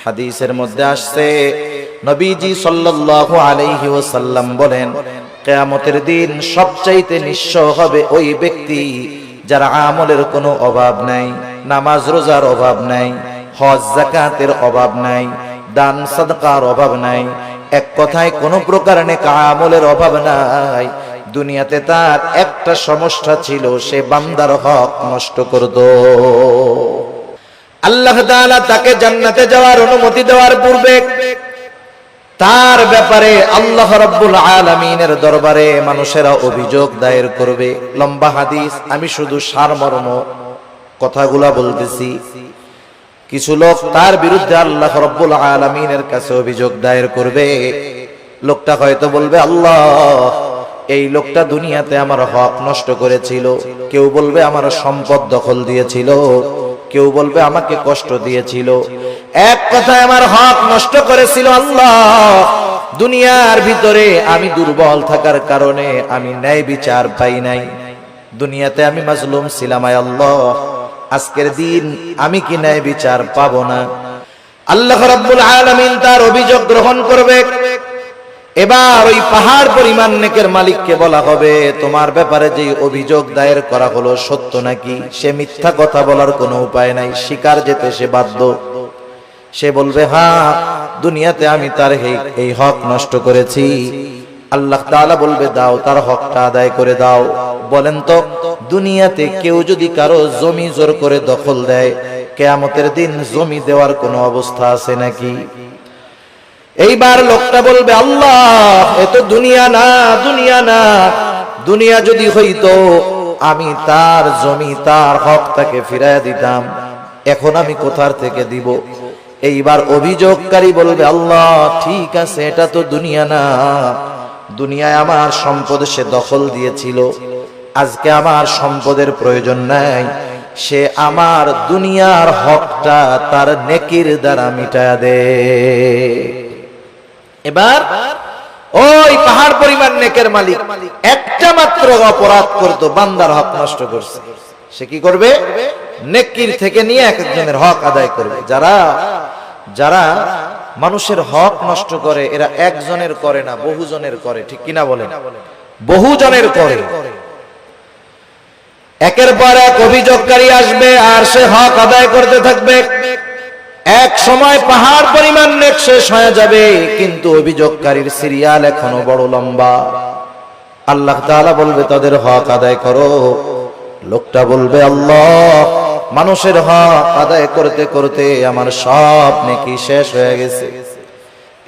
হাদিসের মধ্যে আসছে নবীজি সাল্লাল্লাহু আলাইহি ওয়াসাল্লাম বলেন, কিয়ামতের দিন সবচাইতে নিঃস্ব হবে ওই ব্যক্তি যার আমলের কোনো অভাব নাই, নামাজ রোজার অভাব নাই, হজ যাকাতের অভাব নাই, দান সাদকার অভাব নাই, এক কথায় কোনো প্রকার নেক আমলের অভাব নাই। দুনিয়াতে তার একটা সমস্যা ছিল, সে বান্দার হক নষ্ট করত। আল্লাহ তাআলা তাকে জান্নাতে যাওয়ার অনুমতি দেওয়ার পূর্বে তার ব্যাপারে আল্লাহ রাব্বুল আলামিনের দরবারে মানুষেরা অভিযোগ দায়ের করবে। লম্বা হাদিস, আমি শুধু সারমর্ম কথাগুলা বলতেছি। কিছু লোক তার বিরুদ্ধে আল্লাহ রাব্বুল আলামিনের কাছে অভিযোগ দায়ের করবে। লোকটা হয়তো বলবে, আল্লাহ, এই লোকটা দুনিয়াতে আমার হক নষ্ট করেছিল। কেউ বলবে আমার সম্পদ দখল দিয়েছিল, কেউ বলবে আমাকে কষ্ট দিয়েছিল। এক কথায় আমার হক নষ্ট করেছিল। আল্লাহ, দুনিয়ার ভিতরে আমি দুর্বল থাকার কারণে আমি ন্যায় বিচার পাই নাই। দুনিয়াতে আমি মাজলুম ছিলাম। আয় আল্লাহ, আজকের দিন আমি কি ন্যায় বিচার পাবো না? আল্লাহ রাব্বুল আলামিন তার অভিযোগ গ্রহণ করবে। এবার ওই পাহাড় পরিমাণ নেকের মালিককে বলা হবে, তোমার ব্যাপারে যে অভিযোগ দায়ের করা হলো সত্য নাকি? সে মিথ্যা কথা বলার কোনো উপায় নাই, স্বীকার যেতে সে বাধ্য। সে বলবে, হ্যাঁ, দুনিয়াতে আমি তার এই হক নষ্ট করেছি। আল্লাহ তাআলা বলবে, দাও, তার হকটা আদায় করে দাও। বলেন তো, দুনিয়াতে কেউ যদি কারো জমি জোর করে দখল দেয়, কিয়ামতের দিন জমি দেওয়ার কোনো অবস্থা আছে নাকি? এইবার লোকটা বলবে, আল্লাহ, এ তো দুনিয়া না, দুনিয়া না। দুনিয়া যদি হইতো আমি তার জমি, তার হক তাকে ফিরাইয়া দিতাম। এখন আমি কোথার থেকে দিব? এইবার অভিযোগকারী বলবে, আল্লাহ, ঠিক আছে, এটা তো দুনিয়া না। দুনিয়ায় আমার সম্পদ সে দখল দিয়েছিল, আজকে আমার সম্পদের প্রয়োজন নাই। সে আমার দুনিয়ার হকটা তার নেকির দ্বারা মিটায়া দে। এবার ওই পাহাড় পরিমাণ নেকের মালিক একটা মাত্র অপরাধ করতো, বান্দার হক নষ্ট করছে। সে কি করবে? নেকির থেকে নিয়ে এক একজনের হক আদায় করবে। যারা মানুষের হক নষ্ট করে, এরা একজনের করে না, বহুজনের করে। ঠিক কিনা বলেন? বহুজনের করে। একের পর এক অভিযোগকারী আসবে আর সে হক আদায় করতে থাকবে। এক সময় পাহাড় পরিমাণ নেক শেষ হয়ে যাবে, কিন্তু অভিযোগকারীর সিরিয়াল এখনো বড় লম্বা। আল্লাহ তাআলা বলবে, তাদের হক আদায় করো। লোকটা বলবে, আল্লাহ, মানুষের হক আদায় করতে করতে আমার সব নেকি শেষ হয়ে গেছে।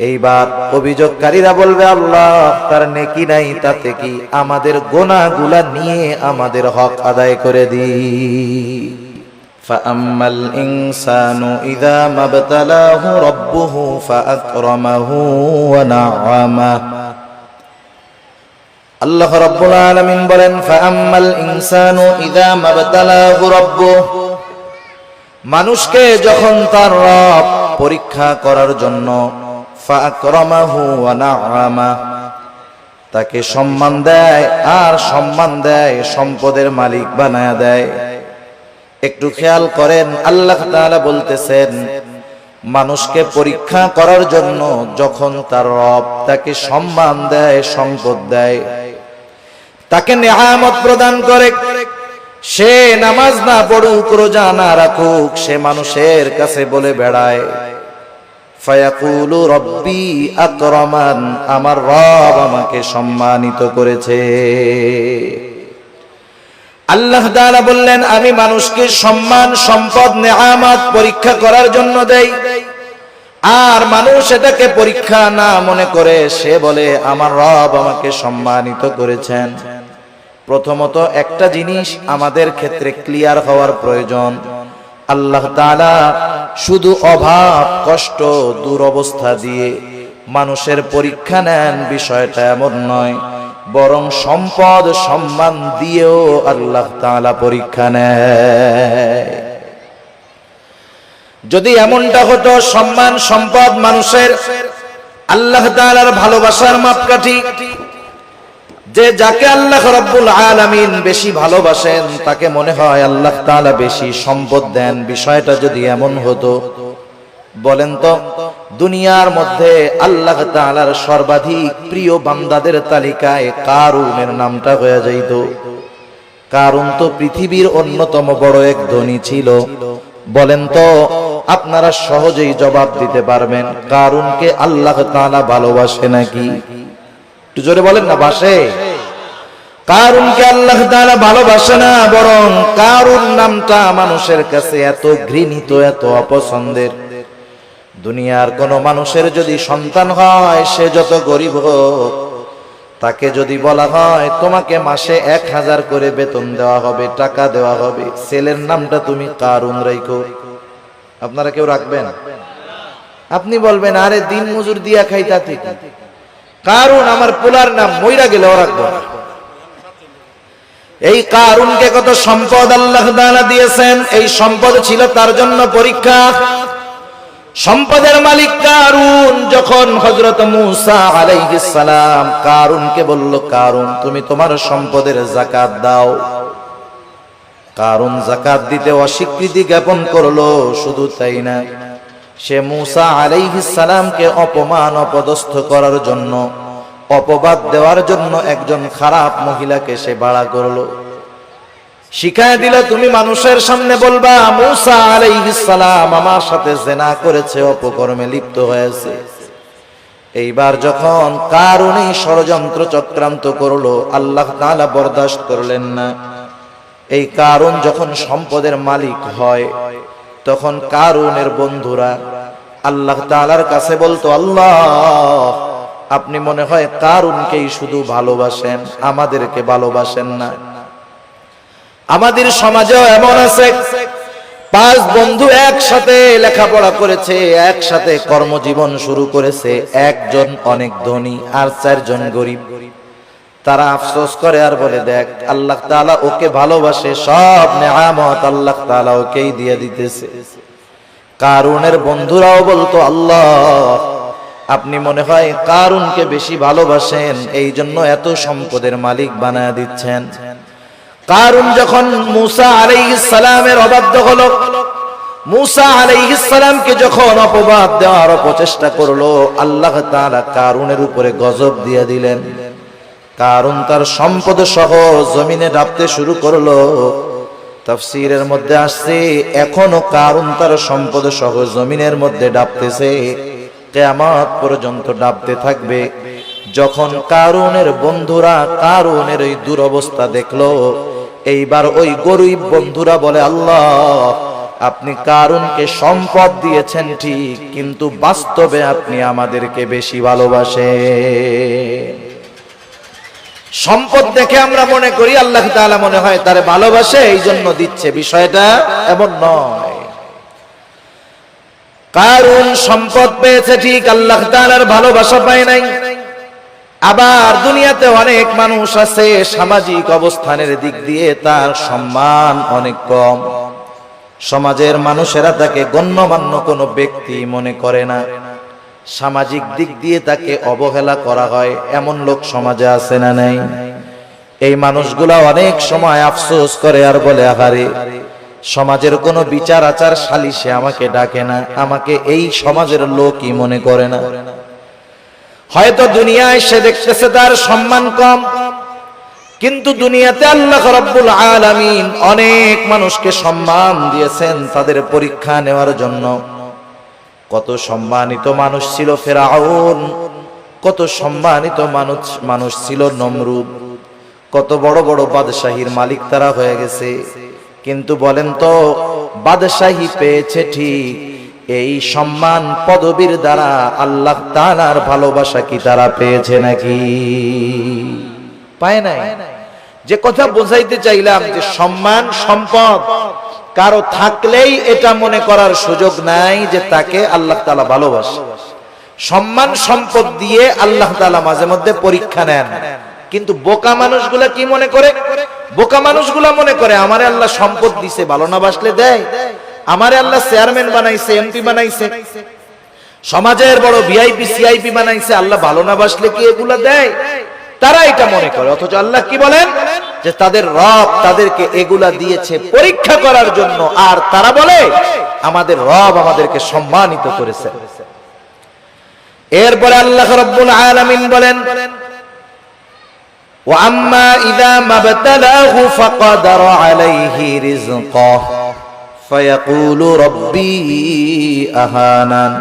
এইবার অভিযোগকারীরা বলবে, আল্লাহ, তার নেকি নাই, তাতে কি? আমাদের গুনাহগুলা নিয়ে আমাদের হক আদায় করে দিই। فأما الإنسان إذا ما ابتلاه ربه فأكرمه ونعمه। আল্লাহ রাব্বুল আলামিন বলেন, فأما الإنسان إذا ما ابتلاه ربه। মানুষকে যখন তার রব পরীক্ষা করার জন্য فأكرمه ونعمه, তাকে সম্মান দেয় আর সম্মান দেয়, সম্পদের মালিক বানায়া দেয়। একটু খেয়াল করেন, আল্লাহ তাআলা বলতেছেন, মানুষকে পরীক্ষা করার জন্য যখন তার রব তাকে সম্মান দেয়, সম্পদ দেয়, তাকে নেয়ামত প্রদান করে, সে নামাজ না পড়ুক, রোজা না রাখুক, সে মানুষের কাছে বলে বেড়ায়, ফায়াকুলু রব্বি আকরামান, আমার রব আমাকে সম্মানিত করেছে। আল্লাহ তাআলা বললেন, আমি মানুষকে সম্মান, সম্পদ, নেয়ামত পরীক্ষা করার জন্য দেই। আর মানুষ এটাকে পরীক্ষা না মনে করে সে বলে, আমার রব আমাকে সম্মানিত করেছেন। প্রথমত একটা জিনিস আমাদের ক্ষেত্রে ক্লিয়ার হওয়ার প্রয়োজন, আল্লাহ তাআলা শুধু অভাব, কষ্ট, দুরবস্থা দিয়ে মানুষের পরীক্ষা নেন, বিষয়টা এমন নয়। বরং সম্পদ, সম্মান দিয়েও আল্লাহ তাআলা পরীক্ষা নেয়। যদি এমনটা হতো, সম্মান, সম্পদ মানুষের আল্লাহ তাআলার ভালোবাসার মাপকাঠি, যে যাকে আল্লাহ রাব্বুল আলামিন বেশি ভালোবাসেন তাকে মনে হয় আল্লাহ তাআলা বেশি সম্পদ দেন, বিষয়টা যদি এমন হতো, বলেন তো দুনিয়ার মধ্যে আল্লাহ তাআলার সর্বাধিক প্রিয় বান্দাদের তালিকায় কারুনের নামটা হয়ে যাইত। কারুন তো পৃথিবীর অন্যতম বড় এক ধনী ছিল। বলেন তো আপনারা সহজেই জবাব দিতে পারবেন কারুনকে আল্লাহ তাআলা ভালোবাসে নাকি? একটু জোরে বলেন না, বাসে? কারুনকে আল্লাহ তাআলা ভালোবাসে না, বরং কারুন নামটা মানুষের কাছে এত ঘৃণিত, এত অপছন্দের। দুনিয়ার কোন মানুষের যদি সন্তান হয়, সে যত গরিব হোক, তাকে যদি বলা হয় তোমাকে মাসে 1000 করে বেতন দেওয়া হবে, টাকা দেওয়া হবে, ছেলের নামটা তুমি কারুন রাখো, আপনারা কেউ রাখবেন? আপনি বলবেন আরে দিন মজুর দিয়া খাই, তাতে কারুন আমার পোলার নাম, মইরা গেলেও রাখবো না। এই কারুনকে কত সম্পদ আল্লাহ তাআলা দিয়েছেন, এই সম্পদ ছিল তার জন্য পরীক্ষা। সম্পদের মালিক কারুন যখন হযরত মূসা আলাইহিস সালাম কারুনকে বলল, কারুন তুমি তোমার সম্পদের যাকাত দাও। কারুন যাকাত দিতে অস্বীকৃতি জ্ঞাপন করলো। শুধু তাই না, সে মূসা আলাইহিস সালামকে অপমান অপদস্থ করার জন্য, অপবাদ দেওয়ার জন্য একজন খারাপ মহিলাকে সে ভাড়া করলো। শিখায় দিল তুমি মানুষের সামনে বলবা মূসা আলাইহিস সালাম আমার সাথে জিনা করেছে, অপকর্মে লিপ্ত হয়েছে। এইবার যখন কারুন এই ষড়যন্ত্র চক্রান্ত করলো, আল্লাহ তাআলা বরদাস্ত করলেন না। এই কারুন যখন সম্পদের মালিক হয়, তখন কারুনের বন্ধুরা আল্লাহ তাআলার কাছে বলতো, আল্লাহ আপনি মনে হয় কারুনকেই শুধু ভালোবাসেন, আমাদেরকে ভালোবাসেন না। আমাদের সমাজেও এমন আছে, 5 বন্ধু একসাথে লেখাপড়া করেছে, একসাথে কর্মজীবন শুরু করেছে, একজন অনেক ধনী আর 4 জন গরিব। তারা আফসোস করে আর বলে দেখ আল্লাহ তাআলা ওকে ভালোবাসে, সব নেয়ামত আল্লাহ তাআলা ওকেই দিয়ে দিতেছে। কারুনের বন্ধুরাও বলতো, আল্লাহ আপনি মনে হয় কারুনকে বেশি ভালোবাসেন, এই জন্য এত সম্পদের মালিক বানায় দিচ্ছেন। কারুন যখন মূসা আলাইহিস সালামের অবাধ্য হলো, মূসা আলাইহিস সালামকে যখন অপবাদ দেওয়ার প্রচেষ্টা করলো, আল্লাহ তাআলা কারুনের উপরে গজব দিয়ে দিলেন। কারুন তার সম্পদ সহ জমিনে ডাবতে শুরু করলো। তাফসীরের মধ্যে আসছে এখনো কারুন তার সম্পদ সহ জমিনের মধ্যে ডাবতেছে, কিয়ামত পর্যন্ত ডাবতে থাকবে। যখন কারুনের বন্ধুরা কারুনের এই দুরবস্থা দেখলো, এইবার ওই গরিব বন্ধুরা বলে, আল্লাহ আপনি কারুনকে সম্পদ দিয়েছেন ঠিক, কিন্তু বাস্তবে আপনি আমাদেরকে বেশি ভালোবাসেন। সম্পদ দেখে আমরা মনে করি আল্লাহ তাআলা মনে হয় তারে ভালোবাসে, এই জন্য দিচ্ছে, বিষয়টা এমন নয়। কারুন সম্পদ পেয়েছে ঠিক, আল্লাহ তাআলার ভালোবাসা পায় নাই। আবার দুনিয়াতে অনেক মানুষ আছে সামাজিক অবস্থানের দিক দিয়ে তার সম্মান অনেক কম, সমাজের মানুষেরা তাকে গণ্যমান্য কোনো ব্যক্তি মনে করে না, সামাজিক দিক দিয়ে তাকে অবহেলা করা হয়, এমন লোক সমাজে আছে না নাই? এই মানুষগুলা অনেক সময় আফসোস করে আর বলে, আহারে সমাজের কোনো বিচার আচার সালিশে আমাকে ডাকে না, আমাকে এই সমাজের লোকই মনে করে না। হয়তো দুনিয়ায় সে দেখতেছে তার সম্মান কম, কিন্তু দুনিয়াতে আল্লাহ রাব্বুল আলামিন অনেক মানুষকে সম্মান দিয়েছেন তাদের পরীক্ষা নেওয়ার জন্য। কত সম্মানিত মানুষ ছিল ফেরাউন, কত সম্মানিত মানুষ ছিল নমরুদ, কত বড় বড় বাদশাহীর মালিক তারা হয়ে গেছে। কিন্তু বলেন তো বাদশাহী পেয়েছে ঠিক, এই সম্মান পদবীর দ্বারা আল্লাহ তাআলার ভালোবাসা কি তারা পেয়েছে নাকি? পায় নাই। যে কথা বোঝাইতে চাইলাম যে সম্মান সম্পদ কারো থাকলেই এটা মনে করার সুযোগ নাই যে তাকে আল্লাহ তাআলা ভালোবাসে। সম্মান সম্পদ দিয়ে আল্লাহ তাআলা মাঝে মধ্যে পরীক্ষা নেন, কিন্তু বোকা মানুষগুলা কি মনে করে? বোকা মানুষগুলা মনে করে আমারে আল্লাহ সম্পদ দিছে, ভালো না বাসলে দেয়। আমারে আল্লাহ চেয়ারম্যান বানাইছে, এমপি বানাইছে, সমাজের বড় ভিআইপি সিআইপি বানাইছে, আল্লাহ ভালো না বাসলে কি এগুলা দেয়? তারা এটা মনে করে। অথচ আল্লাহ কি বলেন যে তাদের রব তাদেরকে এগুলা দিয়েছে পরীক্ষা করার জন্য। আর তারা বলে আমাদের রব আমাদেরকে সম্মানিত করেছেন। এরপরে আল্লাহ রাব্বুল আলামিন বলেন, ওয়া আম্মা ইযা মাবতালাহু ফাকাদারা আলাইহি রিজকাহু ফায়াকুলু রাব্বি আহানান।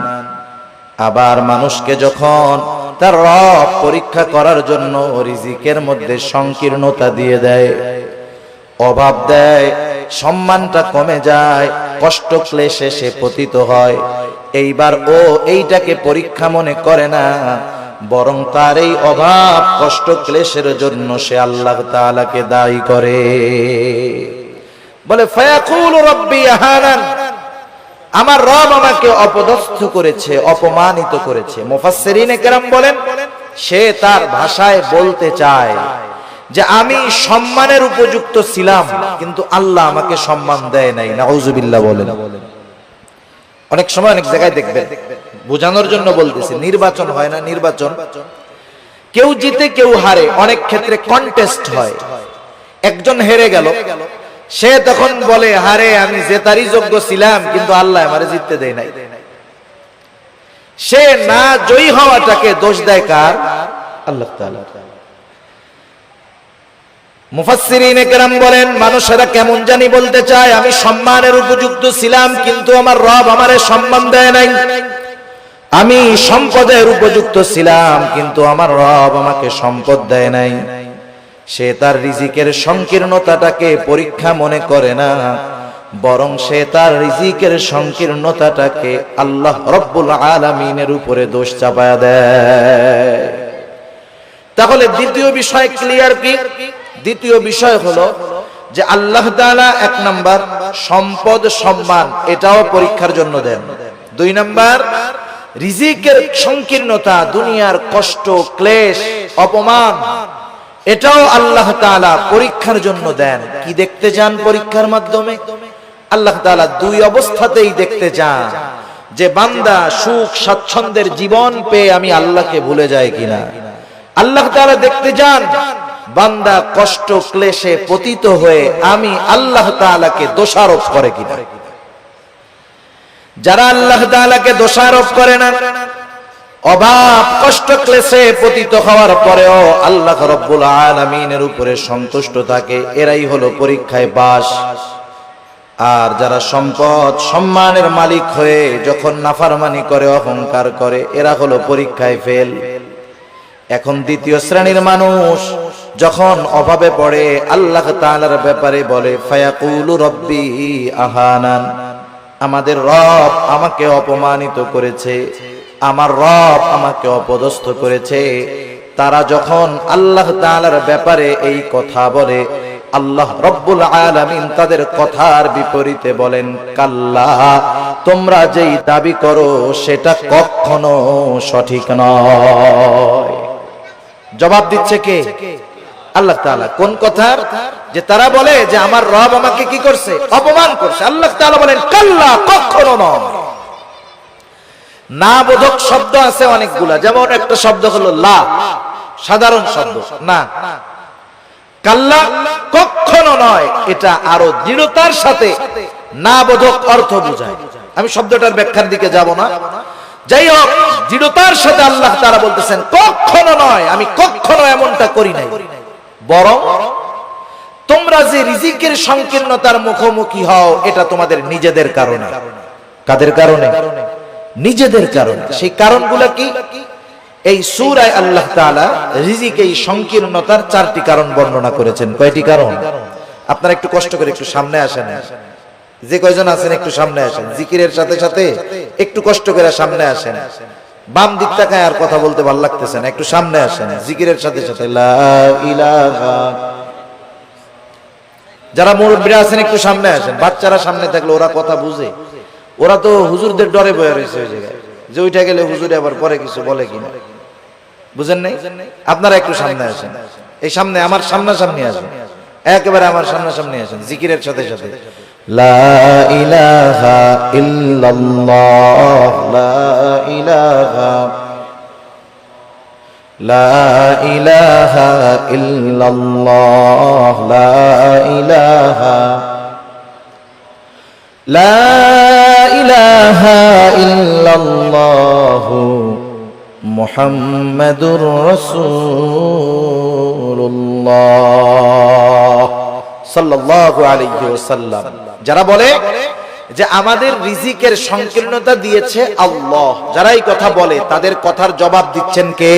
আবার মানুষকে যখন তার রব পরীক্ষা করার জন্য রিজিকের মধ্যে সংকীর্ণতা দিয়ে দেয়, অভাব দেয়, সম্মানটা কমে যায়, কষ্ট ক্লেশে সে পতিত হয়, এইবার ও এইটাকে পরীক্ষা মনে করে না, বরং তার এই অভাব কষ্ট ক্লেশের জন্য সে আল্লাহ তাআলাকে দায়ী করে। বলে ফায়াকুলু রাব্বি আহানান, আমার রব আমাকে অপদস্থ করেছে, অপমানিত করেছে। মুফাসসিরিনে কেরাম বলেন, সে তার ভাষায় বলতে চায় যে আমি সম্মানের উপযুক্ত ছিলাম, কিন্তু আল্লাহ আমাকে সম্মান দেয় নাই। নাউজুবিল্লাহ বলেন। অনেক সময় অনেক জায়গায় দেখবেন, বোঝানোর জন্য বলতেছি, নির্বাচন হয় না, নির্বাচন কেউ জিতে কেউ হারে, অনেক ক্ষেত্রে কন্টেস্ট হয়। একজন হেরে গেল, সে তখন বলে, হারে আমি জেতারই যোগ্য ছিলাম, কিন্তু আল্লাহ আমারে জিততে দেয় নাই। সে না জয়ী হওয়াটাকে দোষ দেয় কার? আল্লাহ তাআলা। মুফাসসিরিনে কেরাম বলেন, মানুষেরা কেমন জানি বলতে চায়, আমি সম্মানের উপযুক্ত ছিলাম, কিন্তু আমার রব আমারে সম্মান দেয় নাই। আমি সম্পদের উপযুক্ত ছিলাম, কিন্তু আমার রব আমাকে সম্পদ দেয় নাই। সে তার রিজিকের সংকীর্ণতাটাকে পরীক্ষা মনে করে না, বরং সে তার রিজিকের সংকীর্ণতাটাকে আল্লাহ রব্বুল আলামিনের উপরে দোষ চাপায়া দেয়। তাহলে দ্বিতীয় বিষয় ক্লিয়ার কি? দ্বিতীয় বিষয় হলো যে আল্লাহ তাআলা এক নাম্বার সম্পদ সম্মান এটাও পরীক্ষার জন্য দেন। দুই নাম্বার রিজিকের সংকীর্ণতা, দুনিয়ার কষ্ট ক্লেশ অপমান, এটাও আল্লাহ তাআলা পরীক্ষার জন্য দেন। কি দেখতে চান পরীক্ষার মাধ্যমে? আল্লাহ তাআলা দুই অবস্থাতেই দেখতে চান যে বান্দা সুখ স্বাচ্ছন্দ্যের জীবন পেয়ে আমি আল্লাহকে ভুলে যাই কিনা। আল্লাহ তাআলা দেখতে চান বান্দা কষ্ট ক্লেশে পতিত হয়ে আমি আল্লাহ তাআলাকে দোষারোপ করে কিনা। যারা আল্লাহ তাআলাকে দোষারোপ করে না, অভাব কষ্ট ক্লেশে পতিত হওয়ার পরেও আল্লাহ রাব্বুল আলামিনের উপরে সন্তুষ্ট থাকে, এরাই হলো পরীক্ষায় পাস। আর যারা সম্পদ সম্মানের মালিক হয়ে যখন নাফরমানি করে, অহংকার করে, এরা হলো পরীক্ষায় ফেল। এখন দ্বিতীয় শ্রেণীর মানুষ যখন অভাবে পড়ে আল্লাহ তাআলার ব্যাপারে বলে, ফায়াকুলু রাব্বি আহানান, আমাদের রব আমাকে অপমানিত করেছে, আমার রব আমাকে অপদস্থ করেছে। তারা যখন আল্লাহ তাআলার ব্যাপারে এই কথা বলে, আল্লাহ রব্বুল আলামিন তাদের কথার বিপরীতে বলেন, কাল্লা, তোমরা যেই দাবি করো সেটা কখনো সঠিক নয়। জবাব দিচ্ছে কে? আল্লাহ তাআলা। কোন কথার? যে তারা বলে যে আমার রব আমাকে কি করছে? অপমান করছে। আল্লাহ তাআলা বলেন, কাল্লা, কখনো নয়। না বোধক শব্দ আছে অনেকগুলা, যেমন একটা শব্দ হলো লা, সাধারণ শব্দ না। কাল্লা, কখনো নয়, এটা আরো দৃঢ়তার সাথে না বোধক অর্থ বোঝায়। আমি শব্দটার ব্যাখ্যার দিকে যাব না। যাই হোক, দৃঢ়তার সাথে আল্লাহ তাআলা বলতেছেন, কখনো নয়, আমি কখনো এমনটা করি নাই, বরং তোমরা যে রিজিকের সংকীর্ণতার মুখোমুখি হও এটা তোমাদের নিজেদের কারণে। কাদের কারণে? নিজেদের কারণে। সেই কারণগুলো কি? এই সূরায় আল্লাহ তাআলা রিজিক এই সংকীর্ণতার চারটি কারণ বর্ণনা করেছেন। কয়টি কারণ? আপনারা একটু কষ্ট করে একটু সামনে আসেন, যে কয়জন আছেন একটু সামনে আসেন, জিকিরের সাথে সাথে একটু কষ্ট করে সামনে আসেন। বাম দিক তাকায় আর কথা বলতে ভালো লাগতেছে না, একটু সামনে আসেন জিকিরের সাথে সাথে। লা ইলাহা। যারা মুরব্বিরা আছেন একটু সামনে আসেন। বাচ্চারা সামনে থাকলে ওরা কথা বুঝে, ওরা তো হুজুরদের ডরে বয়ে রয়েছে ওই জায়গায়, যে ওইটা গেলে হুজুরে আবার পরে কিছু বলে কিনা, বুঝেন নাই? আপনারা একটু সামনে আসেন, এই সামনে আমার সামনাসামনি আসেন, একেবারে আমার সামনাসামনি আসেন জিকিরের সাথে সাথে। লা ইলাহা ইল্লাল্লাহ, লা ইলাহা, লা ইলাহা ইল্লাল্লাহ, লা ইলাহা লা ইলাহা ইল্লাল্লাহু মুহাম্মাদুর রাসূলুল্লাহ সাল্লাল্লাহু আলাইহি ওয়াসাল্লাম। যারা বলে যে আমাদের রিজিকের সংকীর্ণতা দিয়েছে আল্লাহ, যারা এই কথা বলে তাদের কথার জবাব দিচ্ছেন কে?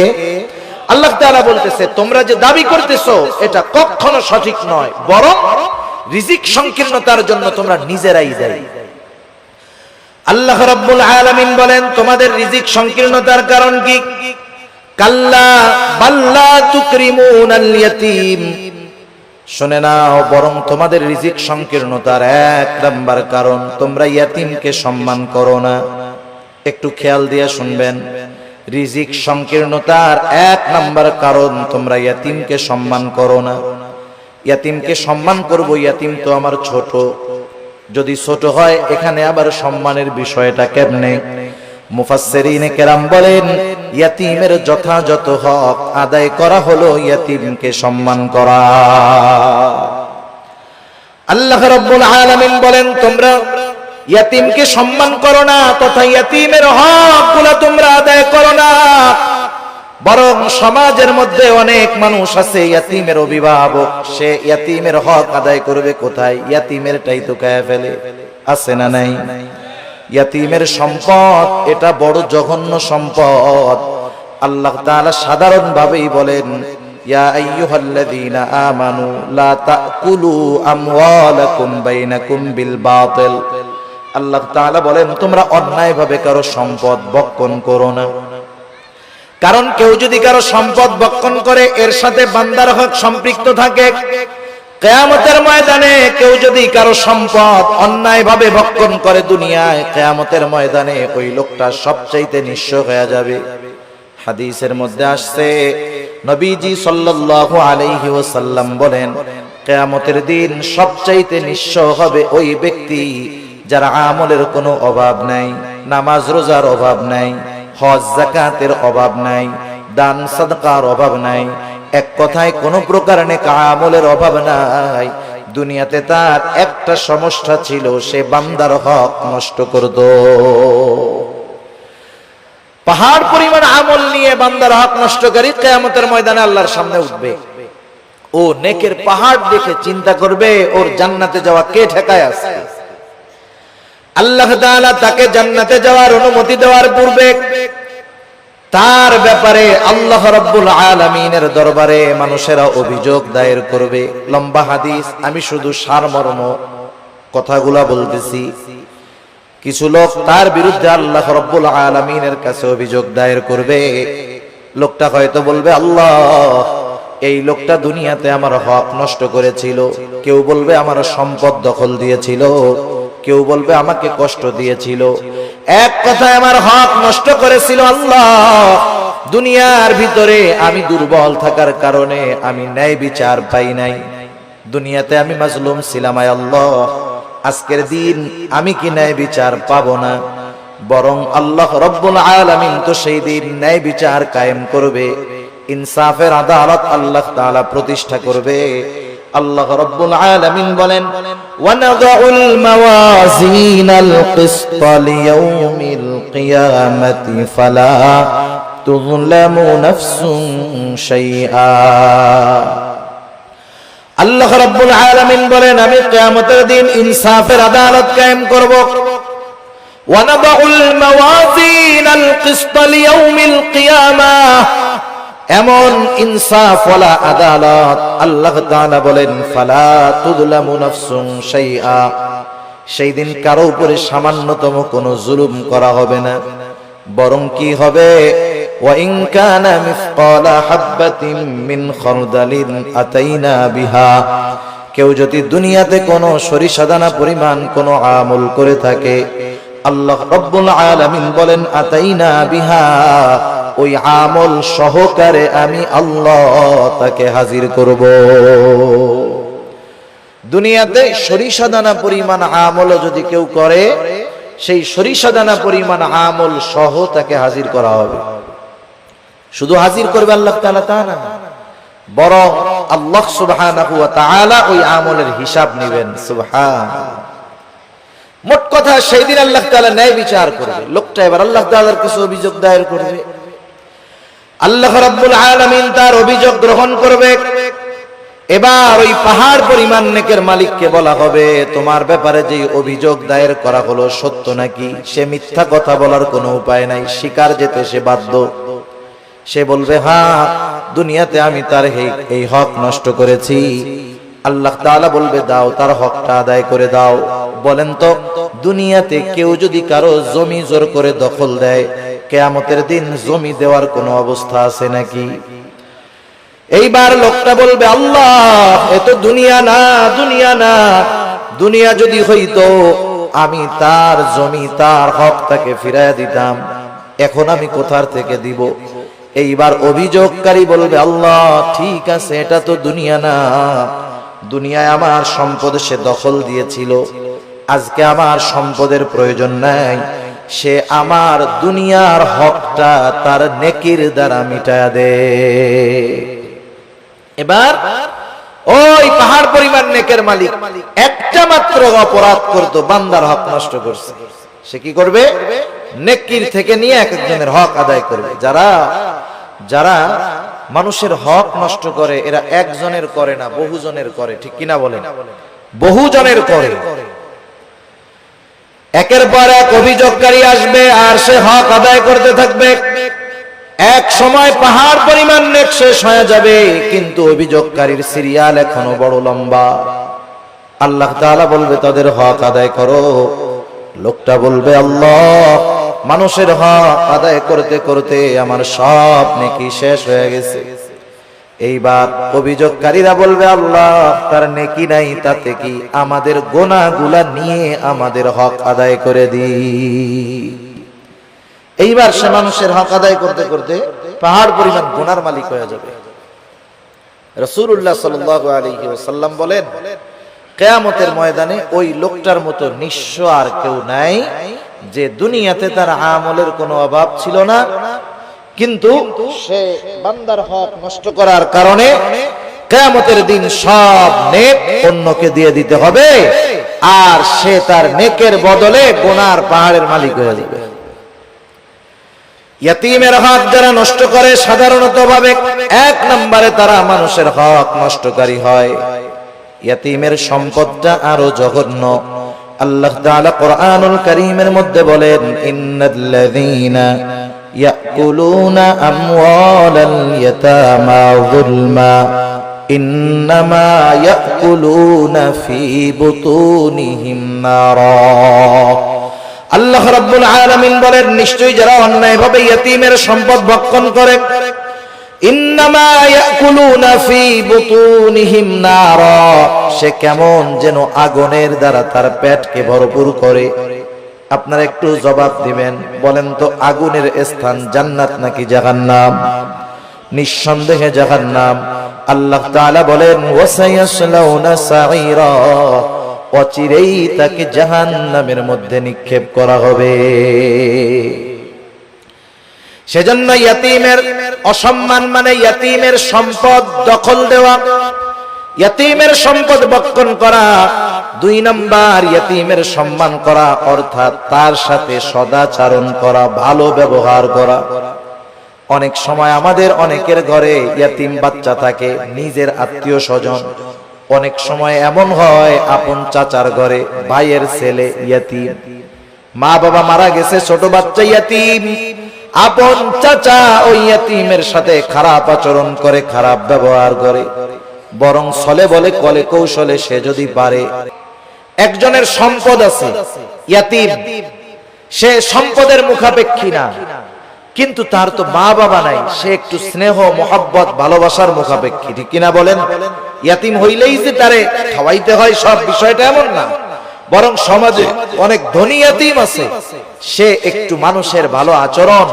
আল্লাহ তাআলা বলতেছে তোমরা যে দাবি করতেছো এটা কখনো সঠিক নয়, বরং রিজিক সংকীর্ণতার জন্য তোমরা নিজেরাই দায়ী। আল্লাহ রাব্বুল আলামিন বলেন তোমাদের রিজিক সংকীর্ণতার কারণ কি? কাল্লা বাল্লা তুকরিমুনাল ইয়াতীম, শুনে নাও, বরং তোমাদের রিজিক সংকীর্ণতার এক নাম্বার কারণ তোমরা ইয়াতীমকে সম্মান করো না। একটু খেয়াল দিয়ে শুনবেন, রিজিক সংকীর্ণতার এক নাম্বার কারণ তোমরা ইয়াতীমকে সম্মান করো না। ইয়াতীমকে সম্মান করব, ইয়াতীম তো আমার ছোট, যদি ছোট হয় এখানে আবার সম্মানের বিষয়টা কেমনে? মুফাসসিরিনে কেরাম বলেন ইয়াতীমের যথাযথ হক আদায় করা হলো ইয়াতীমকে সম্মান করা। আল্লাহ রাব্বুল আলামিন বলেন তোমরা ইয়াতীমকে সম্মান করো না, তথা ইয়াতীমের হকগুলো তোমরা আদায় করো না, বরং সমাজের মধ্যে অনেক মানুষ আছে ইয়াতীমের অভিভাবক, সে ইয়াতীমের হক আদায় করবে কোথায়? ইয়াতীমেরটাই তো খায় ফেলে, আছে না নাই? ইয়াতীমের সম্পদ এটা বড় জঘন্য সম্পদ। আল্লাহ তাআলা সাধারণ ভাবেই বলেন ইয়া আইয়ুহাল্লাযীনা আমানু লা তাকুলু আমওয়ালাকুম বাইনাকুম বিল বাতিল। আল্লাহ তাআলা বলেন তোমরা অন্যায়ভাবে কারো সম্পদ ভক্ষণ করো না। কারণ কেউ যদি কারো সম্পদ ভক্ষণ করে এর সাথে বান্দার হক সম্পৃক্ত থাকে। কিয়ামতের ময়দানে কেউ যদি কারো সম্পদ অন্যায়ভাবে ভক্ষণ করে দুনিয়ায়, কিয়ামতের ময়দানে ওই লোকটা সবচাইতে নিঃস্ব হয়ে যাবে। হাদিসের মধ্যে আসছে নবীজি সাল্লাল্লাহু আলাইহি ওয়াসাল্লাম বলেন কিয়ামতের দিন সবচাইতে নিঃস্ব হবে ওই ব্যক্তি যার আমলের কোনো অভাব নাই, নামাজ রোজার অভাব নাই, হজ যাকাতের অভাব নাই, দান সাদকার অভাব নাই, এক কথায় কোনো প্রকার নেক আমলের অভাব নাই। দুনিয়াতে তার একটা সমস্যা ছিল, সে বান্দার হক নষ্ট করত। পাহাড় পরিমাণ আমল নিয়ে বান্দার হক নষ্টকারী কিয়ামতের ময়দানে আল্লাহর সামনে উঠবে। ও নেকের পাহাড় দেখে চিন্তা করবে ওর জান্নাতে যাওয়া কে ঠেকায় আছে। আল্লাহ তাআলা তাকে জান্নাতে যাওয়ার অনুমতি দেওয়ার পূর্বে তার ব্যাপারে আল্লাহ রাব্বুল আলামিনের দরবারে মানুষেরা অভিযোগ দায়ের করবে। লম্বা হাদিস, আমি শুধু সারমর্ম কথাগুলা বলতেছি। কিছু লোক তার বিরুদ্ধে আল্লাহ রাব্বুল আলামিনের কাছে অভিযোগ দায়ের করবে। লোকটা হয়তো বলবে আল্লাহ এই লোকটা দুনিয়াতে আমার হক নষ্ট করেছিল, কেউ বলবে আমার সম্পদ দখল দিয়েছিল, কেউ বলবে আমাকে কষ্ট দিয়েছিল, এক কথায় আমার হক নষ্ট করেছিল। আল্লাহ দুনিয়ার ভিতরে আমি দুর্বল থাকার কারণে আমি ন্যায় বিচার পাই নাই, দুনিয়াতে আমি মাজলুম ছিলাম। আয় আল্লাহ আজকের দিন আমি কি ন্যায় বিচার পাবো না? বরং আল্লাহ রাব্বুল আলামিন তো সেই দিন ন্যায় বিচার কায়েম করবে, ইনসাফের আদালত আল্লাহ তাআলা প্রতিষ্ঠা করবে। আল্লাহ রাব্বুল আলামিন বলেন ওয়ানাদাউল মাওয়াজিনাল কিসতা লিয়াউমিল কিয়ামাতি ফালা তুযলামু নাফসুন শাইআ। আল্লাহ রাব্বুল আলামিন বলেন আমি কিয়ামতের দিন ইনসাফের আদালত কায়েম করব। ওয়ানাদাউল মাওয়াজিনাল কিসতা লিয়াউমিল কিয়ামাহ, এমন ইনসাফ ওয়ালা আদালত আল্লাহ তাআলা বলেন ফালা তুযলামু নাফসুন শাইআ, সেই দিন কারো উপরে সামান্যতম কোনো জুলুম করা হবে না, বরং কি হবে ওয়া ইন কানা মিসকালা হাববাতিন মিন খারদালিন আতাইনা বিহা, কেউ যদি দুনিয়াতে কোনো সরিষা দানা পরিমাণ কোনো আমল করে থাকে আল্লাহ রাব্বুল আলামিন বলেন আতাইনা বিহা, ওই আমল সহকারে আমি আল্লাহ তাকে হাজির করব। দুনিয়াতে সরিষা দানা পরিমাণ আমল যদি কেউ করে সেই সরিষা দানা পরিমাণ আমল সহ তাকে হাজির করা হবে। শুধু হাজির করবে আল্লাহ তাআলা তা না, বরং আল্লাহ সুবহানাহু ওয়া তাআলা ওই আমলের হিসাব নেবেন। সুবহান। মোট কথা সেই দিন আল্লাহ তাআলা ন্যায় বিচার করবে। লোকটা এবার আল্লাহ তাআলার কাছে অভিযোগ দায়ের করবে, আল্লাহ রাব্বুল আলামিন তার অভিযোগ গ্রহণ করবে। এবার ওই পাহাড় পরিমাণ নেকের মালিককে বলা হবে, তোমার ব্যাপারে যে অভিযোগ দায়ের করা হলো সত্য নাকি? সে মিথ্যা কথা বলার কোনো উপায় নাই, স্বীকার যেতে সে বাধ্য। সে বলবে, হ্যাঁ, দুনিয়াতে আমি তার এই হক নষ্ট করেছি। আল্লাহ তাআলা বলবে, দাও, তার হকটা আদায় করে দাও। বলেন তো, দুনিয়াতে কেউ যদি কারো জমি জোর করে দখল দেয়, কিয়ামতের দিন জমি দেওয়ার কোনো অবস্থা আছে নাকি? এইবার লোকটা বলবে, আল্লাহ, এ তো দুনিয়া না, দুনিয়া না। দুনিয়া যদি হইতো আমি তার জমি, তার হক তাকে ফিরাইয়া দিতাম, এখন আমি কোথার থেকে দিব? এইবার অভিযোগকারী বলবে, আল্লাহ, ঠিক আছে, এটা তো দুনিয়া না। দুনিয়ায় আমার সম্পদ সে দখল দিয়েছিল, আজকে আমার সম্পদের প্রয়োজন নাই, সে আমার দুনিয়ার হকটা তার নেকির দ্বারা মিটায়া দে। এবার ওই পাহাড় পরিমাণ নেকের মালিক একটা মাত্র অপরাধ করতো, বান্দার হক নষ্ট করছে। সে কি করবে? নেকির থেকে নিয়ে এক একজনের হক আদায় করবে। যারা মানুষের হক নষ্ট করে, এরা একজনের করে না, বহুজনের করে। ঠিক কিনা বলেন? বহুজনের করে। একের পর এক অভিযোগকারী আসবে আর সে হক আদায় করতে থাকবে। এক সময় পাহাড় পরিমাণ নেক শেষ হয়ে যাবে, কিন্তু অভিযোগকারীর সিরিয়াল এখনো বড় লম্বা। আল্লাহ তাআলা বলবে, তাদের হক আদায় করো। লোকটা বলবে, আল্লাহ, মানুষের হক আদায় করতে করতে আমার সব নেকি শেষ হয়ে গেছে। এইবার অভিযোগকারীরা বলবে, আল্লাহ, তার নেকি নাই, তাতে কি? আমাদের গোনাগুলা নিয়ে আমাদের হক আদায় করে দিই। এইবার সে মানুষের হক আদায় করতে করতে পাহাড় পরিমাণ গুনার মালিক হয়ে যাবে। রাসূলুল্লাহ সাল্লাল্লাহু আলাইহি ওয়াসাল্লাম বলেন, কিয়ামতের ময়দানে ওই লোকটার মতো নিঃস্ব আর কেউ নাই, যে দুনিয়াতে তার আমলের কোনো অভাব ছিল না, কিন্তু সে বান্দার হক নষ্ট করার কারণে কিয়ামতের দিন সব নেক অন্যকে দিয়ে দিতে হবে, আর সে তার নেকের বদলে গুনার পাহাড়ের মালিক হয়ে যাবে। ইয়াতীমের হক যারা নষ্ট করে, সাধারণত ভাবে এক নম্বরে তারা মানুষের হক নষ্টকারী হয়। ইয়াতীমের সম্পদটা আরো জঘন্য। আল্লাহ তাআলা কোরআনুল কারীমের মধ্যে বলেন, ইন্নাল্লাযীনা ইয়াকুলুনা আমওয়ালাল ইয়াতামা যুলমা ইন্নামা ইয়াকুলুনা ফি বুতুনিহিম নারা। আল্লাহ রাব্বুল আলামিন বলেন, নিশ্চয়ই যারা অন্যায়ভাবে ইয়তীমের সম্পদ ভক্ষণ করে, ইন্নামা ইয়াকুলুনা ফি বুতুনিহিম নারা, সে কেমন যেন আগুনের দ্বারা তার পেটকে ভরপুর করে। আপনারা একটু জবাব দিবেন, বলেন তো, আগুনের স্থান জান্নাত নাকি জাহান্নাম? নিঃসন্দেহে জাহান্নাম। আল্লাহ তাআলা বলেন, ওয়াসায়াসলাউনা সাঈরা, অচিরেই তাকে জাহান্নামের মধ্যে নিক্ষেপ করা হবে। সেজন্য ইয়াতীমের অসম্মান মানে ইয়াতীমের সম্পদ দখল দেওয়া, ইয়াতীমের সম্পদ ভক্ষণ করা। দুই নাম্বার, ইয়াতীমের সম্মান করা, অর্থাৎ তার সাথে সদাচরণ করা, ভালো ব্যবহার করা। অনেক সময় আমাদের অনেকের ঘরে ইয়াতীম বাচ্চা থাকে, নিজের আত্মীয় স্বজন। অনেক সময় এমন হয়, আপন চাচার ঘরে ভাইয়ের ছেলে ইয়াতীম, মা বাবা মারা গেছে, ছোট বাচ্চা ইয়াতীম। আপন চাচা ওই ইয়াতীমের সাথে খারাপ আচরণ করে, খারাপ ব্যবহার করে, বরং ছলে বলে কলে কৌশলে সে যদি পারে। একজনের সম্পদ আছে, ইয়াতীম, সে সম্পদের মুখাপেক্ষী না, কিন্তু তার তো মা বাবা নাই, সে একটু স্নেহ মোহাব্বত ভালোবাসার মুখাপেক্ষী। ঠিক কিনা বলেন? ইয়াতীম হইলেই যে তারে খাওয়াইতে হয় সব, বিষয়টা এমন না। বরং সমাজে অনেক ধনী ইয়াতীম আছে, সে একটু মানুষের ভালো আচরণ,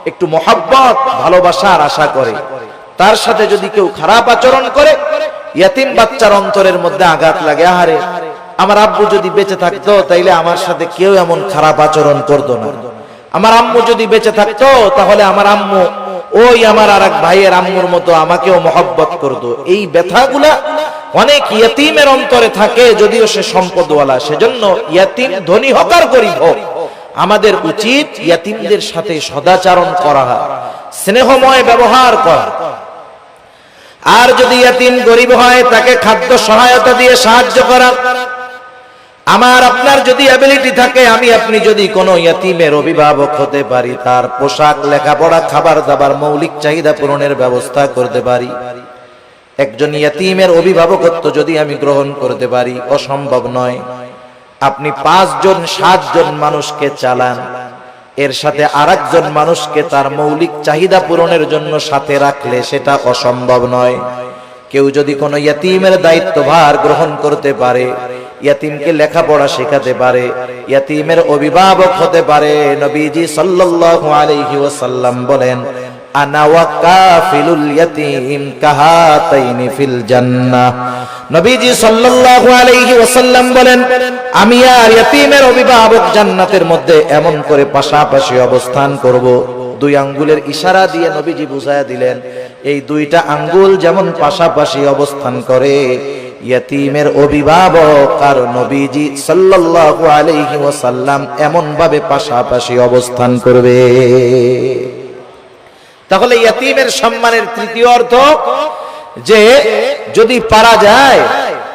একটু মোহাব্বত ভালোবাসার আশা করে। তার সাথে যদি কেউ খারাপ আচরণ করে, ইয়াতীম বাচ্চার অন্তরের মধ্যে আঘাত লাগে। আহারে, আমার আব্বু যদি বেঁচে থাকতো তাইলে আমার সাথে কেউ এমন খারাপ আচরণ করতো না। আমার আম্মু যদি বেঁচে থাকতো তাহলে আমার আম্মু ওই আমার আরেক ভাইয়ের আম্মুর মতো আমাকেও মহব্বত করতো। এই ব্যথাগুলা অনেক ইয়তীমের অন্তরে থাকে, যদিও সে সম্পদওয়ালা। সেজন্য ইয়তীম ধনী হোক আর গরিব হোক, আমাদের উচিত ইয়তীমদের সাথে সদাচরণ করা, স্নেহময় ব্যবহার করা। আর যদি ইয়তীম গরিব হয়, তাকে খাদ্য সহায়তা দিয়ে সাহায্য করা। আমার আপনার যদি অ্যাবিলিটি থাকে, আমি আপনি যদি কোনো ইয়তীমের অভিভাবক হতে পারি, তার পোশাক, লেখাপড়া, খাবার দাবার, মৌলিক চাহিদা পূরণের ব্যবস্থা করতে পারি, একজন ইয়তীমের অভিভাবকত্ব যদি আমি গ্রহণ করতে পারি, অসম্ভব নয়। আপনি 5 জন 7 জন মানুষকে চালান, এর সাথে আরেকজন মানুষকে তার মৌলিক চাহিদা পূরণের জন্য সাথে রাখলে সেটা অসম্ভব নয়। কেউ যদি কোনো ইয়তীমের দায়িত্বভার গ্রহণ করতে পারে, ইয়তীমকে লেখাপড়া শেখাতে পারে, ইয়তীমের অভিভাবক হতে পারে, নবীজি সাল্লাল্লাহু আলাইহি ওয়াসাল্লাম বলেন, আনা ওয়া কাফিলুল ইয়তীম কাহাতাইনি ফিল জান্নাহ। নবীজি সাল্লাল্লাহু আলাইহি ওয়াসাল্লাম বলেন, আমি আর ইয়তীমের অভিভাবক জান্নাতের মধ্যে এমন করে পাশাপাশি অবস্থান করব। 2 আঙ্গুলের ইশারা দিয়ে নবীজি বুঝায়া দিলেন, এই 2টা আঙ্গুল যেমন পাশাপাশি অবস্থান করে, ইয়তীমের অভিভাবক আর নবীজি সাল্লাল্লাহু আলাইহি ওয়াসাল্লাম এমন ভাবে পাশাপাশি অবস্থান করবে। তাহলে ইয়তীমের সম্মানের তৃতীয় অর্থ যে যদি পারা যায়,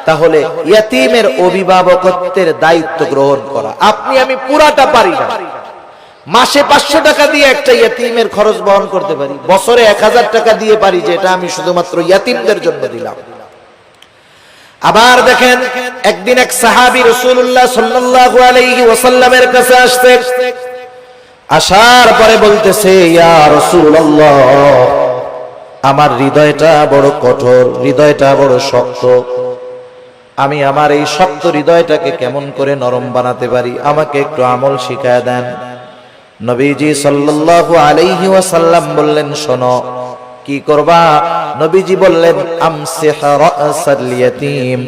তাহলে ইয়তীমের অভিভাবকত্বের দায়িত্ব গ্রহণ করা। আপনি আমি পুরাটা পারি না, মাসে 500 টাকা দিয়ে একটা ইয়তীমের খরচ বহন করতে পারি, বছরে 1000 টাকা দিয়ে পারি যে এটা আমি শুধুমাত্র ইয়তীমদের জন্য দিলাম। আবার দেখেন, একদিন এক সাহাবী রাসূলুল্লাহ সাল্লাল্লাহু আলাইহি ওয়াসাল্লামের কাছে আসছে, আসার পরে বলতেছে, ইয়া রাসূলুল্লাহ, আমার হৃদয়টা বড় কঠোর, হৃদয়টা বড় শক্ত, আমি আমার এই শক্ত হৃদয়টাকে কেমন করে নরম বানাতে পারি, আমাকে একটু আমল শিখায় দেন। নবীজি সাল্লাল্লাহু আলাইহি ওয়াসাল্লাম বললেন, শোনো কি করবা? নবীজি বললেন, আমসিহ রাসাল ইয়াতীম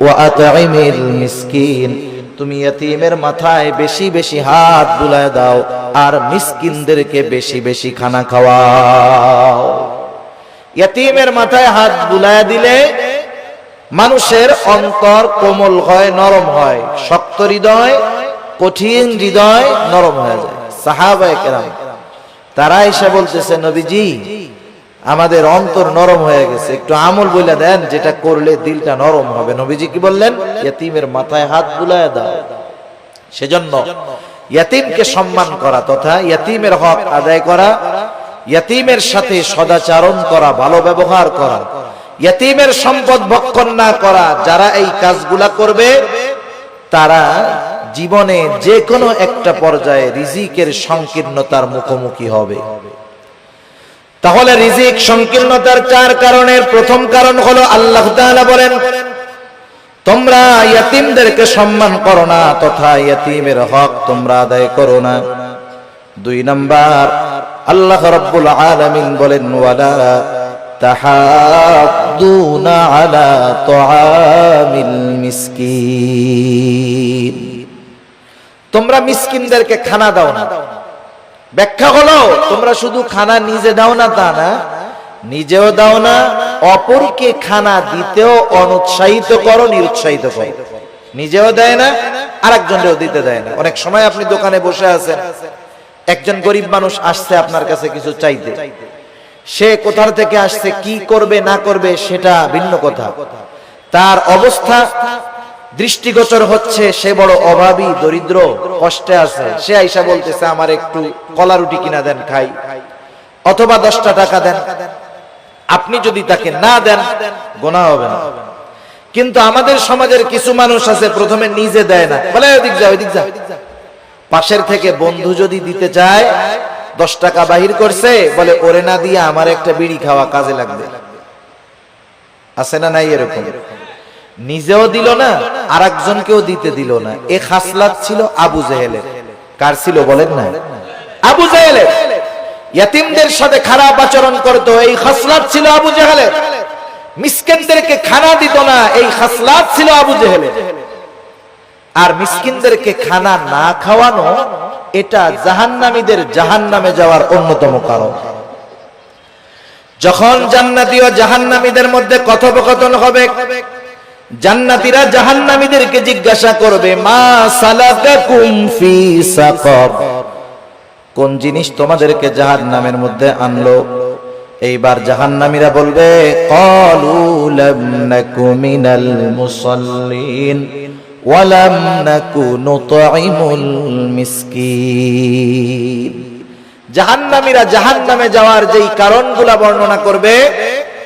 ওয়া আত'ইমিল মিসকিন, তুমি ইয়তীমের মাথায় বেশি বেশি হাত বুলায় দাও আর মিসকিনদেরকে বেশি বেশি খানা খাওয়াও। ইয়তীমের মাথায় হাত বুলায় দিলে মানুষের অন্তর কোমল হয়, নরম হয়। শক্ত হৃদয়, কঠিন হৃদয় নরম হয়ে যায়। সাহাবায়ে কেরাম তারা এসে বলতেছে, নবীজি আমাদের অন্তর নরম হয়ে গেছে, একটু আমল বলে দেন যেটা করলে দিলটা নরম হবে। নবীজি কি বললেন? ইয়তীমের মাথায় হাত বুলায় দাও। সেজন্য ইয়তীমকে সম্মান করা তথা ইয়তীমের হক আদায় করা, ইয়তীমের সাথে সদাচরণ করা, ভালো ব্যবহার করা, ইয়তীমের সম্পদ ভক্ষণ না করা, যারা এই কাজগুলা করবে তারা জীবনে যে কোনো একটা পর্যায়ে রিজিকের সংকীর্ণতার মুখোমুখি হবে। তাহলে রিজিক সংকীর্ণতার 4 কারণের প্রথম কারণ হলো, আল্লাহ তাআলা বলেন, তোমরা ইয়তীমদেরকে সম্মান করো না তথা ইয়তীমের হক তোমরা আদায় করো না। 2 নাম্বার, আল্লাহ রাব্বুল আলামিন বলেন, ওয়ালা তাহাদ্দুনা আলা তুআমিল মিসকিন, তোমরা মিসকিনদেরকে খানা দাও না। ব্যাখ্যা হলো, তোমরা শুধু খানা নিজে দাও না তা না, নিজেও দাও না, অপরকে খানা দিতেও অনুৎসাহিত করো, নিরুৎসাহিত করো। নিজেও দেয় না, আরেকজনকেও দিতে দেয় না। অনেক সময় আপনি দোকানে বসে আছেন, একজন গরিব মানুষ আসছে আপনার কাছে কিছু চাইতে, সে কোথা থেকে আসছে, কি করবে না করবে সেটা ভিন্ন কথা, তার অবস্থা দৃষ্টিগোচর হচ্ছে সে বড় অভাবী, দরিদ্র, কষ্টে আছে। সে আইসা বলতেছে, আমার একটু কলা রুটি কিনা দেন খাই, অথবা 10টা টাকা দেন। আপনি যদি তাকে না দেন গুনাহ হবে না। কিন্তু আমাদের সমাজের কিছু মানুষ আছে, প্রথমে নিজে দেয় না, বলে ওদিক যা ওদিক যা। পাশের থেকে বন্ধু যদি দিতে চায়, 10 টাকা বাহির করছে, বলে ওরে না দিয়ে আমার একটা বিড়ি খাওয়া কাজে লাগবে। আছে না নাই এরকম? নিজেও দিল না, আরেকজনকেও দিতে দিল না। এ খাসলাত ছিল আবু জেহেলের। কার ছিল বলেন না? আবু জেহেলের। ইয়তীমদের সাথে খারাপ আচরণ করত, এই খাসলাত ছিল আবু জেহেলের। মিসকিনদেরকে খানা দিত না, এই খাসলাত ছিল আবু জেহেলের। আর মিসকিনদেরকে খানা না খাওয়ানো, এটা জাহান্নামীদের জাহান্নামে যাওয়ার অন্যতম কারণ। যখন জান্নাতি ও জাহান্নামীদের মধ্যে কথোপকথন হবে, জান্নাতীরা জাহান্নামীদেরকে জিজ্ঞাসা করবে, মা সালাকাকুম ফি সাকার, কোন জিনিস তোমাদেরকে জাহান্নামের মধ্যে আনলো? এইবার জাহান্নামীরা বলবে, ক্বালু লাম নাকু মিনাল মুসাল্লিন ওয়া লাম নাকু নুতঈমুল মিসকিন। জাহান্নামীরা জাহান্নামে যাওয়ার যেই কারণগুলো বর্ণনা করবে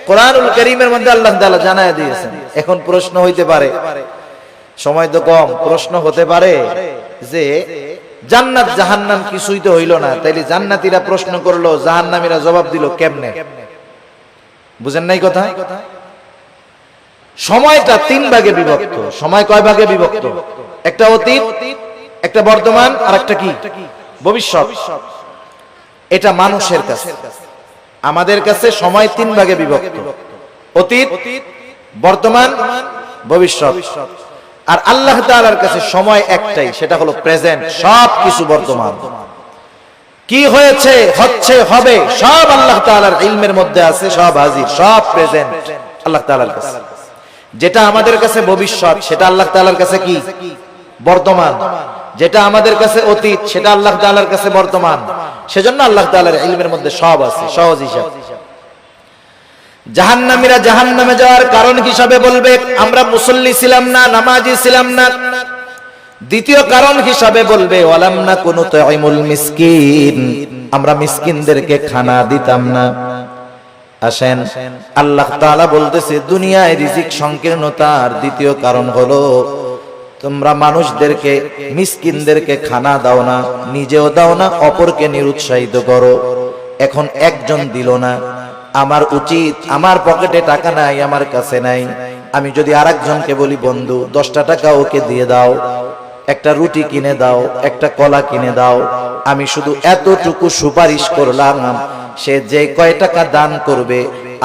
কোরআনুল কারীমের মধ্যে আল্লাহ তাআলা জানায় দিয়েছেন। এখন প্রশ্ন হইতে পারে, সময় তো কম, প্রশ্ন হতে পারে যে জান্নাত জাহান্নাম কিছুই তো হইল না, তাইলে জান্নাতীরা প্রশ্ন করলো, জাহান্নামীরা জবাব দিল কেমনে? বুঝেন নাই কথা? সময়টা 3 ভাগে বিভক্ত। সময় কয় ভাগে বিভক্ত? একটা অতীত, একটা বর্তমান, আর একটা কি ভবিষ্যৎ। এটা মানুষের কাছে, আমাদের কাছে সময় 3 ভাগে বিভক্ত, অতীত, বর্তমান, ভবিষ্যৎ। আর আল্লাহ তাআলার কাছে সময় একটাই, সেটা হলো প্রেজেন্ট। সব কিছু বর্তমান, কি হয়েছে, হচ্ছে, হবে, সব আল্লাহ তাআলার ইলমের মধ্যে আছে, সব হাজির, সব প্রেজেন্ট আল্লাহ তাআলার কাছে। যেটা আমাদের কাছে ভবিষ্যৎ, সেটা আল্লাহ তাআলার কাছে কি বর্তমান। যেটা আমাদের কাছে অতীত, সেটা আল্লাহ তাআলার কাছে বর্তমান। সেজন্য আল্লাহ তাআলার ইলমের মধ্যে সব আছে, সহজ হিসাব। জাহান্নামীরা জাহান্নামে যাওয়ার কারণ হিসাবে বলবে, আমরা মুসল্লি ছিলাম না, নামাজি ছিলাম না। দ্বিতীয় কারণ হিসাবে বলবে, ওয়ালাম নাকু নুতঈমুল মিসকিন, আমরা মিসকিনদেরকে খানা দিতাম না। আসেন, আল্লাহ তাআলা বলতেছে দুনিয়ায় রিজিক সংকীর্ণতার দ্বিতীয় কারণ হলো তোমরা মানুষদেরকে, মিসকিনদেরকে খানা দাও না, নিজেও দাও না, অপরকে নিরুৎসাহিত করো। এখন একজন দিল না, আমার উচিত, আমার পকেটে টাকা নাই, আমার কাছে নাই, আমি যদি আরেকজনকে বলি, বন্ধু 10টা টাকা ওকে দিয়ে দাও, একটা রুটি কিনে দাও, একটা কলা কিনে দাও, আমি শুধু এতটুকু সুপারিশ করলাম, সে যে কয় টাকা দান করবে,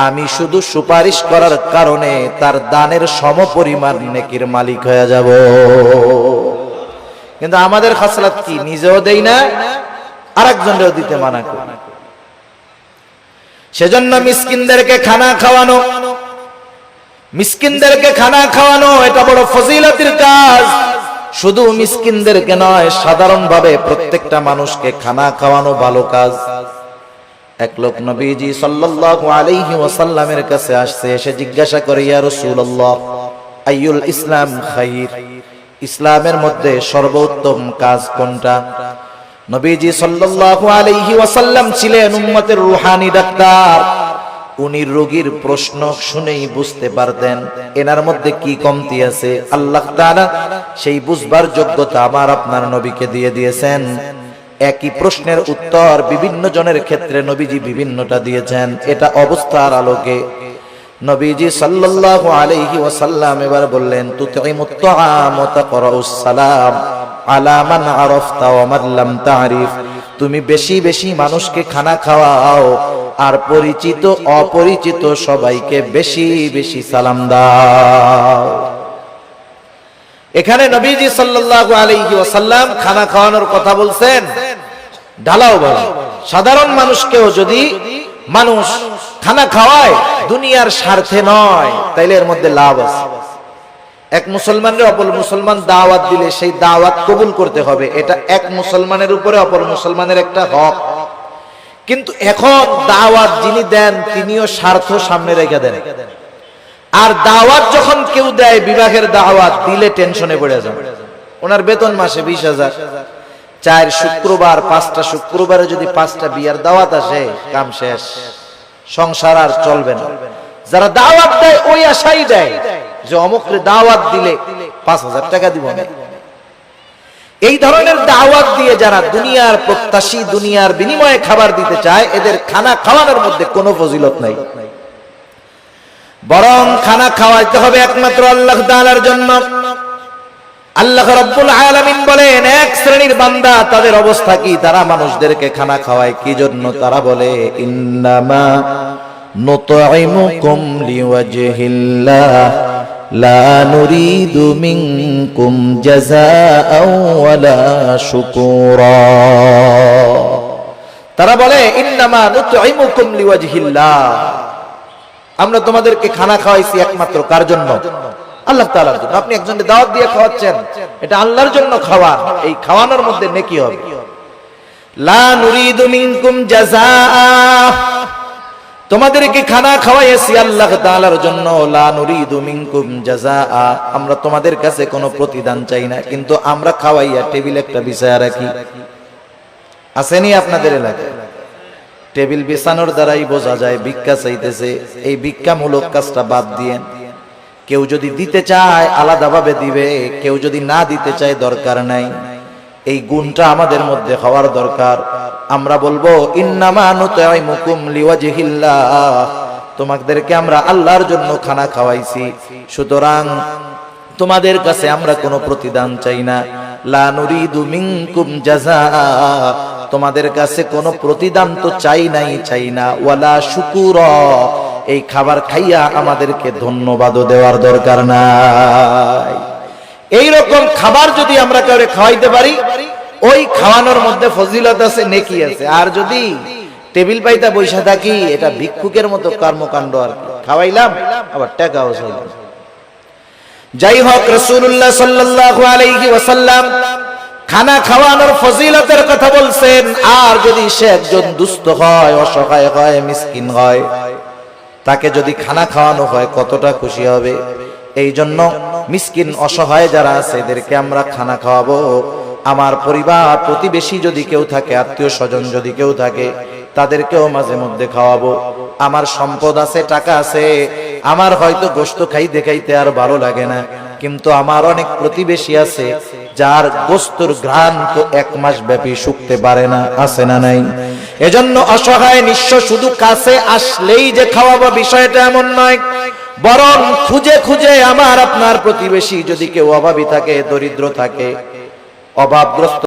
আমি শুধু সুপারিশ করার কারণে তার দানের সমপরিমাণ নেকির মালিক হয়ে যাব। কিন্তু আমাদের খাসলাত কি, নিজেও দেই না, আরেকজনকেও দিতে মানা করি। সেজন্য মিসকিনদেরকে খানা খাওয়ানো, মিসকিনদেরকে খানা খাওয়ানো এটা বড় ফজিলতের কাজ। শুধু মিসকিনদেরকে নয়, সাধারণভাবে প্রত্যেকটা মানুষকে খানা খাওয়ানো ভালো কাজ। এক লোক নবীজি সাল্লাল্লাহু আলাইহি ওয়াসাল্লামের কাছে আসছে, এসে জিজ্ঞাসা করে, ইয়া রাসূলুল্লাহ, আইয়ুল ইসলাম খাইর, ইসলামের মধ্যে সর্বোত্তম কাজ কোনটা? নবীজি সাল্লাল্লাহু আলাইহি ওয়াসাল্লাম ছিলেন উম্মতের রূহানি ডাক্তার। উনি রোগীর প্রশ্ন শুনেই বুঝতে পারতেন এনার মধ্যে কি কমতি আছে। আল্লাহ তাআলা সেই বুঝবার যোগ্যতা আমার আপনার নবীকে দিয়ে দিয়েছেন। একই প্রশ্নের উত্তর বিভিন্ন জনের ক্ষেত্রে নবীজি বিভিন্নটা দিয়েছেন। এটা অবস্থার আলোকে নবীজি সাল্লাল্লাহু আলাইহি ওয়াসাল্লাম এবার বললেন, তুতঈমুত তাআম ওয়া তাকরাউস সালাম আলা মান আরাফতা ওয়া মান লাম তা'রিফ, তুমি বেশি বেশি মানুষকে খানা খাওয়াও, আর পরিচিত অপরিচিত সবাইকে বেশি বেশি সালাম দাও। এখানে নবীজি সাল্লাল্লাহু আলাইহি ওয়াসাল্লাম খানা খাওয়ানোর কথা বলছেন, ঢালাও ভালো। সাধারণ মানুষকেও যদি মানুষ খানা খাওয়ায় দুনিয়ার স্বার্থে নয়, তাইলে এর মধ্যে লাভ আছে। এক মুসলমানের অপর মুসলমান দাওয়াত দিলে সেই দাওয়াত কবুল করতে হবে, এটা এক মুসলমানের উপরে অপর মুসলমানের একটা হক। কিন্তু এখন দাওয়াত যিনি দেন তিনিও স্বার্থ সামনে রেখে দেন। আর দাওয়াত যখন কেউ দেয়, বিবাহের দাওয়াত দিলে টেনশনে পড়ে যান। ওনার বেতন মাসে 20,000, 4 শুক্রবার 5টা শুক্রবারে যদি 5টা বিয়ার দাওয়াত আসে, কাম শেষ, সংসার আর চলবে না। যারা দাওয়াত দেয় ওই আশাই দেয় যে অমুকরে দাওয়াত দিলে 5,000 টাকা দিব না। এই ধরনের দাওয়াত দিয়ে যারা দুনিয়ার প্রত্যাশী, দুনিয়ার বিনিময়ে খাবার দিতে চায়, এদের খানা খাওয়ানোর মধ্যে কোনো ফজিলত নাই। বরং খানা খাওয়াইতে হবে একমাত্র আল্লাহ তাআলার জন্য। আল্লাহ রাব্বুল আলামিন বলেন, এক শ্রেণীর বান্দা, তাদের অবস্থা কি? তারা মানুষদেরকে খানা খাওয়ায় কি জন্য? তারা বলে, ইন্নামা নুতঈমুকুম লিওয়াজহিল্লাহ লা নুরিদু মিনকুম জাযাআও ওয়ালা শুকুরা। তারা বলে, ইন্নামা নুতঈমুকুম লিওয়াজহিল্লাহ, আমরা তোমাদেরকে খানা খাওয়াইছি একমাত্র কার জন্য? আল্লাহ তাআলার জন্য। আপনি একজনকে দাওয়াত দিয়ে খাওয়াচ্ছেন, এটা আল্লাহর জন্য খাওয়া, এই খাওয়ানোর মধ্যে নেকি হবে। লা নুরিদু মিনকুম জাযাআ, তোমাদেরকে খানা খাওয়াইছি আল্লাহ তাআলার জন্য। লা নুরিদু মিনকুম জাযাআ, আমরা তোমাদের কাছে কোনো প্রতিদান চাই না, কিন্তু আমরা খাওয়াইয়া টেবিল একটা বিছায়া রাখি। আসেনি আপনাদের এলাকায়? টেবিল বিছানোর দ্বারাই বোঝা যায় ভিক্ষা চাইতেছে। এই ভিক্ষামূলক কাজটা বাদ দিয়েন। কেউ যদি দিতে চায় আলাদাভাবে দিবে, কেউ যদি না দিতে চায় দরকার নাই। এই গুণটা আমাদের মধ্যে হওয়ার দরকার। আমরা বলবো ইন্নামা নুতাইমুকুম লিওয়াজহিল্লাহ, তোমাদেরকে আমরা আল্লাহর জন্য খানা খাওয়াইছি, সুতরাং তোমাদের কাছে আমরা কোনো প্রতিদান চাই না। লা নুরিদু মিনকুম জাযাআ, তোমাদের কাছে কোনো প্রতিদান তো চাই না। ওয়ালা শুকুরা, এই খাবার খাইয়া আমাদেরকে ধন্যবাদও দেওয়ার দরকার নাই। এই রকম খাবার যদি আমরা কাউকে খাওয়াইতে পারি, ওই খাওয়ানোর মধ্যে ফজিলত আছে, নেকি আছে। আর যদি টেবিল পাইতা বৈশা থাকি, এটা ভিক্ষুকের মতো কর্মকাণ্ড। আর খাওয়াইলাম আবার টাকাও চাইলাম। যাই হোক, রাসূলুল্লাহ সাল্লাল্লাহু আলাইহি ওয়াসাল্লাম খানা খাওয়ানোর ফজিলতের কথা বলছেন। আর যদি সে একজন দুস্থ হয়, অসহায় হয়, মিসকিন হয়, তাকে যদি খানা খাওয়ানো হয় কতটা খুশি হবে। এই জন্য মিসকিন অসহায় যারা আছে এদেরকে আমরা খানা খাওয়াবো। আমার পরিবার প্রতিবেশী যদি কেউ থাকে, আত্মীয় স্বজন যদি কেউ থাকে, তাদেরকেও মাঝে মধ্যে খাওয়াবো। আমার সম্পদ আছে, টাকা আছে, আমার হয়তো গোশত খাইতে খাইতে আর ভালো লাগে না, কিন্তু আমার অনেক প্রতিবেশী আছে যার গোশতর ঘ্রাণ তো 1 মাস ব্যাপী শুকতে পারে না, আছে না নাই? এজন্য অসহায় নিঃস্ব শুধু কাছে আসলেই যে খাওয়াবো বিষয়টা এমন নয়, বরং খুঁজে খুঁজে আমার আপনার প্রতিবেশী যদি কেউ অভাবী থাকে, দরিদ্র থাকে, অভাবগ্রস্ত